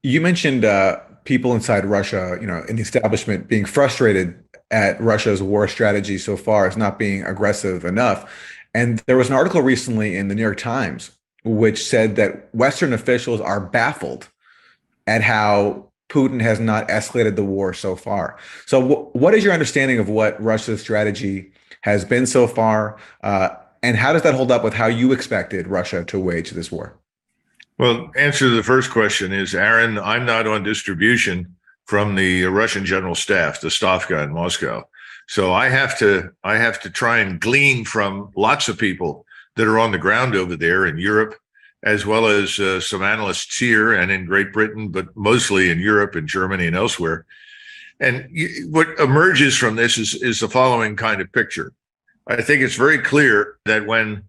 You mentioned people inside Russia, in the establishment being frustrated at Russia's war strategy so far as not being aggressive enough. And there was an article recently in the New York Times which said that Western officials are baffled at how Putin has not escalated the war so far. So, what is your understanding of what Russia's strategy has been so far? And how does that hold up with how you expected Russia to wage this war? Well, answer to the first question is, Aaron, I'm not on distribution from the Russian General Staff, the Stavka in Moscow. So I have to try and glean from lots of people that are on the ground over there in Europe, as well as some analysts here and in Great Britain, but mostly in Europe and Germany and elsewhere. And what emerges from this is the following kind of picture. I think it's very clear that when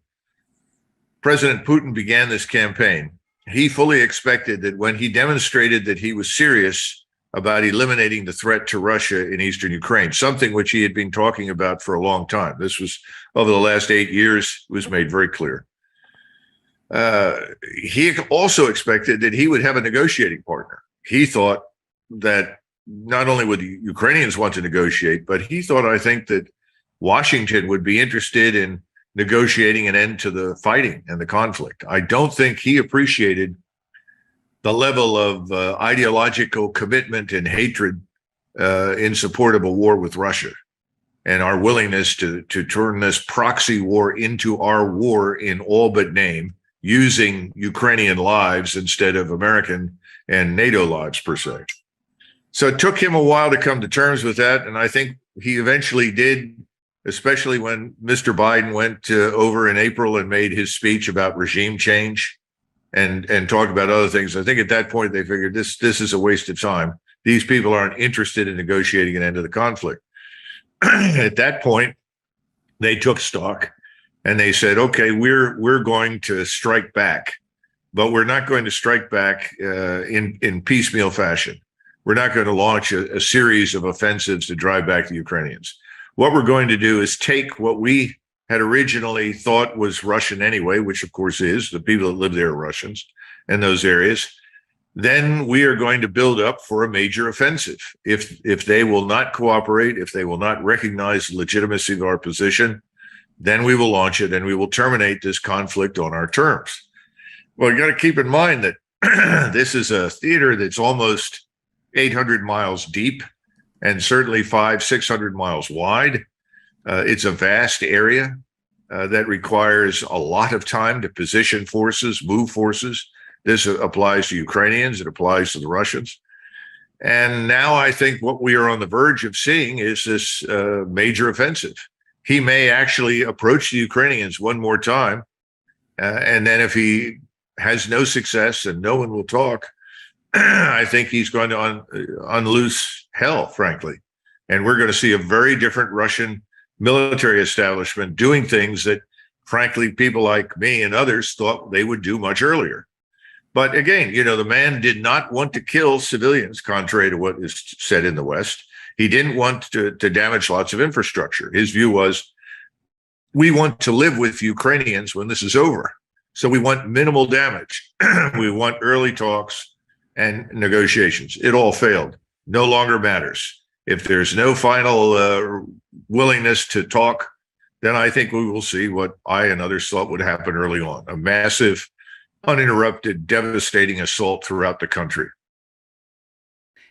President Putin began this campaign, he fully expected that when he demonstrated that he was serious about eliminating the threat to Russia in eastern Ukraine, something which he had been talking about for a long time. This was over the last 8 years, was made very clear. He also expected that he would have a negotiating partner. He thought that not only would the Ukrainians want to negotiate, but he thought, I think, that Washington would be interested in negotiating an end to the fighting and the conflict. I don't think he appreciated the level of ideological commitment and hatred in support of a war with Russia, and our willingness to turn this proxy war into our war in all but name, using Ukrainian lives instead of American and NATO lives per se. So it took him a while to come to terms with that, and I think he eventually did, especially when Mr. Biden went over in April and made his speech about regime change and talked about other things. I think at that point they figured this is a waste of time. These people aren't interested in negotiating an end to the conflict. At that point, they took stock and they said, okay, we're going to strike back, but we're not going to strike back in piecemeal fashion. We're not going to launch a series of offensives to drive back the Ukrainians. What we're going to do is take what we had originally thought was Russian anyway, which of course is, the people that live there are Russians in those areas. Then we are going to build up for a major offensive. If they will not cooperate, if they will not recognize the legitimacy of our position, then we will launch it and we will terminate this conflict on our terms. Well, you got to keep in mind that this is a theater that's almost 800 miles deep and certainly 500-600 miles wide. It's a vast area that requires a lot of time to position forces, move forces. This applies to Ukrainians. It applies to the Russians. And now I think what we are on the verge of seeing is this major offensive. He may actually approach the Ukrainians one more time. And then if he has no success and no one will talk, I think he's going to unloose hell, frankly. And we're going to see a very different Russian military establishment doing things that, frankly, people like me and others thought they would do much earlier. But again, the man did not want to kill civilians, contrary to what is said in the West. He didn't want to damage lots of infrastructure. His view was, we want to live with Ukrainians when this is over. So we want minimal damage. We want early talks and negotiations. It all failed. No longer matters. If there's no final willingness to talk, then I think we will see what I and others thought would happen early on, a massive, uninterrupted, devastating assault throughout the country.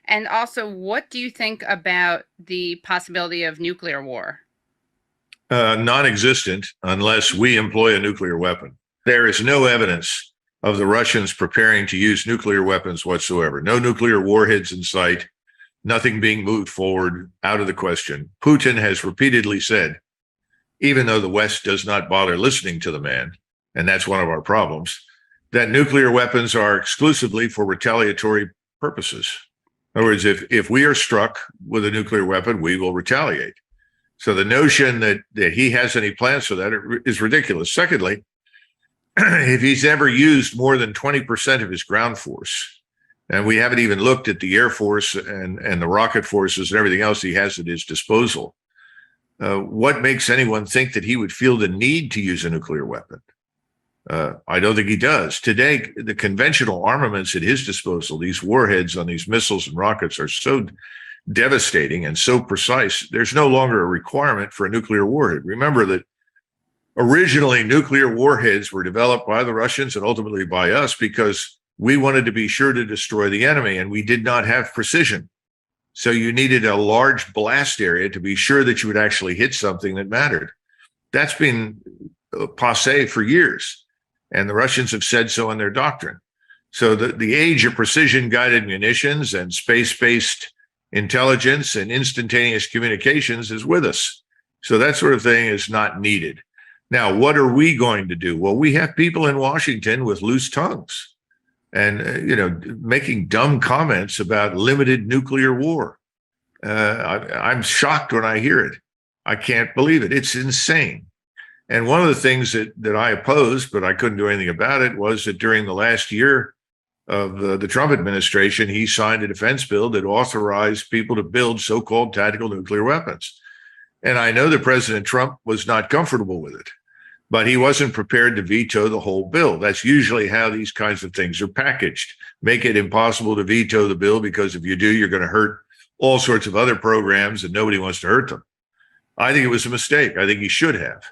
And also, what do you think about the possibility of nuclear war? Non-existent unless we employ a nuclear weapon. There is no evidence of the Russians preparing to use nuclear weapons whatsoever. No nuclear warheads in sight, nothing being moved forward, out of the question. Putin has repeatedly said, even though the West does not bother listening to the man, and that's one of our problems, that nuclear weapons are exclusively for retaliatory purposes. In other words, if we are struck with a nuclear weapon, we will retaliate. So the notion that he has any plans for that is ridiculous. Secondly, if he's ever used more than 20% of his ground force, and we haven't even looked at the Air Force and the rocket forces and everything else he has at his disposal, what makes anyone think that he would feel the need to use a nuclear weapon? I don't think he does. Today, the conventional armaments at his disposal, these warheads on these missiles and rockets, are so devastating and so precise. There's no longer a requirement for a nuclear warhead. Remember that originally nuclear warheads were developed by the Russians and ultimately by us because we wanted to be sure to destroy the enemy, and we did not have precision. So you needed a large blast area to be sure that you would actually hit something that mattered. That's been passé for years, and the Russians have said so in their doctrine. So the age of precision-guided munitions and space-based intelligence and instantaneous communications is with us. So that sort of thing is not needed. Now, what are we going to do? Well, we have people in Washington with loose tongues and, making dumb comments about limited nuclear war. I'm shocked when I hear it. I can't believe it. It's insane. And one of the things that I opposed, but I couldn't do anything about it, was that during the last year of the Trump administration, he signed a defense bill that authorized people to build so-called tactical nuclear weapons. And I know that President Trump was not comfortable with it, but he wasn't prepared to veto the whole bill. That's usually how these kinds of things are packaged. Make it impossible to veto the bill, because if you do, you're going to hurt all sorts of other programs and nobody wants to hurt them. I think it was a mistake. I think he should have.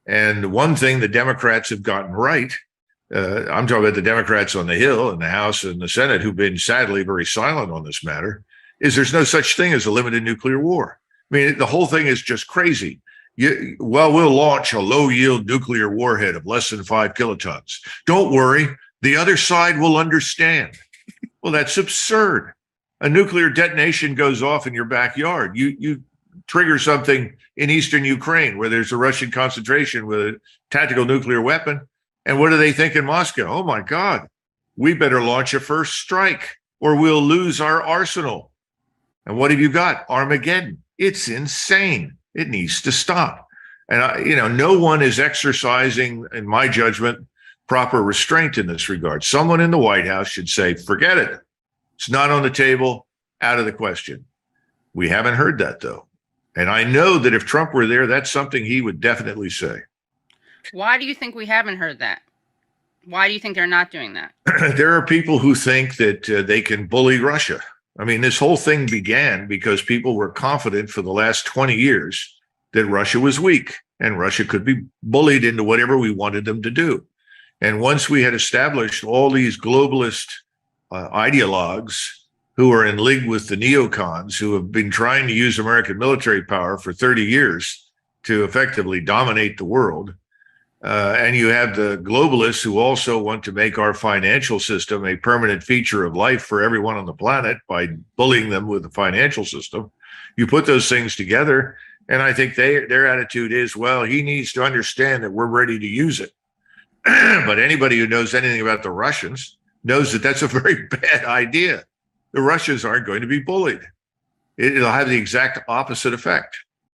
And one thing the Democrats have gotten right, I'm talking about the Democrats on the Hill and the House and the Senate, who've been sadly very silent on this matter, is there's no such thing as a limited nuclear war. I mean, the whole thing is just crazy. We'll launch a low-yield nuclear warhead of less than 5 kilotons. Don't worry, the other side will understand. Well, that's absurd. A nuclear detonation goes off in your backyard. You trigger something in eastern Ukraine where there's a Russian concentration with a tactical nuclear weapon. And what do they think in Moscow? Oh, my God, we better launch a first strike or we'll lose our arsenal. And what have you got? Armageddon. It's insane. It needs to stop. And, no one is exercising, in my judgment, proper restraint in this regard. Someone in the White House should say, forget it. It's not on the table, out of the question. We haven't heard that, though. And I know that if Trump were there, that's something he would definitely say. Why do you think we haven't heard that? Why do you think they're not doing that? There are people who think that they can bully Russia. I mean, this whole thing began because people were confident for the last 20 years that Russia was weak and Russia could be bullied into whatever we wanted them to do. And once we had established all these globalist ideologues who are in league with the neocons, who have been trying to use American military power for 30 years to effectively dominate the world, and you have the globalists who also want to make our financial system a permanent feature of life for everyone on the planet by bullying them with the financial system. You put those things together, and I think their attitude is, well, he needs to understand that we're ready to use it. But anybody who knows anything about the Russians knows that that's a very bad idea. The Russians aren't going to be bullied. It'll have the exact opposite effect.